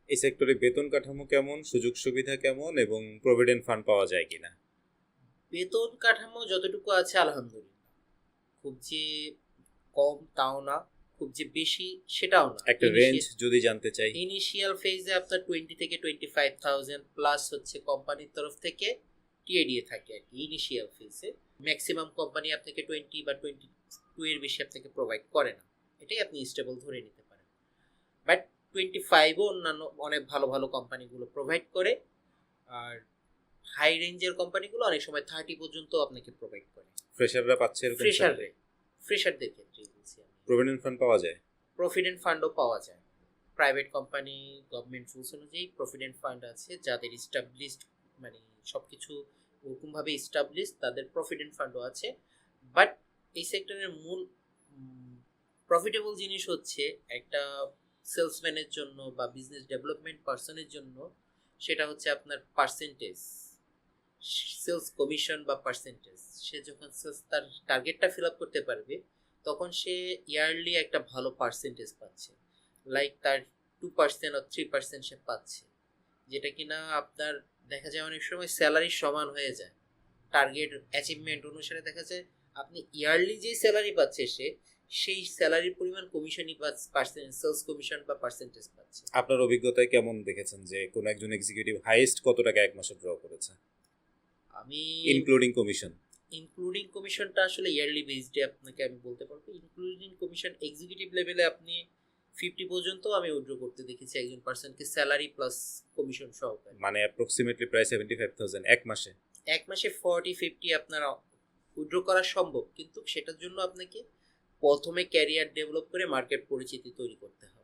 এই সেক্টরে বেতন কাঠামো কেমন, সুযোগ সুবিধা কেমন এবং প্রভিডেন্ট ফান্ড পাওয়া যায় কিনা? বেতন কাঠামো যতটুকু আছে আলহামদুলিল্লাহ, খুব যে কম তাও না, খুব যে বেশি সেটাও না। একটা রেঞ্জ যদি জানতে চাই। ইনিশিয়াল ফেজে আপনার 20 থেকে 25,000 প্লাস হচ্ছে কোম্পানির তরফ থেকে টিএডিএ থাকে আর কি ইনিশিয়াল ফেজে। ম্যাক্সিমাম কোম্পানি আপনাকে 20 বা 22 এর বেশি আপনাকে প্রোভাইড করে না, এটাই আপনি স্টেবল ধরে নিতে পারেন। বাট 25ও অন্যান্য অনেক ভালো ভালো কোম্পানিগুলো প্রোভাইড করে। আর হাই রেঞ্জের কোম্পানিগুলো অনেক সময় 30 পর্যন্ত আপনাকে প্রোভাইড করে। ফ্রেশাররা পাচ্ছে এরকম স্যালারি? ফ্রেশারদের ক্ষেত্রেই বলছি আমি। প্রভিডেন্ট ফান্ড পাওয়া যায়? প্রভিডেন্ট ফান্ডও পাওয়া যায়। প্রাইভেট কোম্পানি গভর্নমেন্ট রুলস অনুযায়ী প্রভিডেন্ট ফান্ড আছে, যাদের ইস্টাবলিশড মানে সবকিছু ওরকমভাবে ইস্টাবলিশ, তাদের প্রভিডেন্ট ফান্ডও আছে। বাট এই সেক্টরের মূল প্রফিটেবল জিনিস হচ্ছে একটা সেলসম্যানের জন্য বা বিজনেস ডেভেলপমেন্ট পার্সনের জন্য, সেটা হচ্ছে আপনার পার্সেন্টেজ, সেলস কমিশন বা পার্সেন্টেজ। সে যখন সেলস তার টার্গেটটা ফিল আপ করতে পারবে, তখন সে ইয়ারলি একটা ভালো পার্সেন্টেজ পাচ্ছে, লাইক তার 2% or 3% সে পাচ্ছে, যেটা কিনা আপনার দেখা যায় অনেক সময় স্যালারির সমান হয়ে যায়। টার্গেট অ্যাচিভমেন্ট অনুসারে দেখা যায় আপনি ইয়ারলি যে স্যালারি পাচ্ছে সেই স্যালারির পরিমাণ কমিশনই পার্সেন্ট সেলস কমিশন বা পার্সেন্টেজ পাচ্ছে। আপনার অভিজ্ঞতায় কেমন দেখেছেন যে কোন একজন এক্সিকিউটিভ হাইয়েস্ট কত টাকা এক মাসে ড্র করেছে, আমি ইনক্লুডিং কমিশন? ইনক্লুডিং কমিশনটা আসলে ইয়ারলি বেসডে আপনাকে আমি বলতে পারবো। ইনক্লুডিং কমিশন এক্সিকিউটিভ লেভেলে আপনি 50 পর্যন্ত আমি উইথড্র করতে দেখেছি একজন পার্সনকে, স্যালারি প্লাস কমিশন সহকারে। মানে অ্যাপ্রক্সিমেটলি প্রায় 75,000 এক মাসে। এক মাসে 40-50 আপনার উইথড্র করা সম্ভব, কিন্তু সেটার জন্য আপনাকে প্রথমে ক্যারিয়ার ডেভেলপ করে মার্কেট পরিচিতি তৈরি করতে হবে।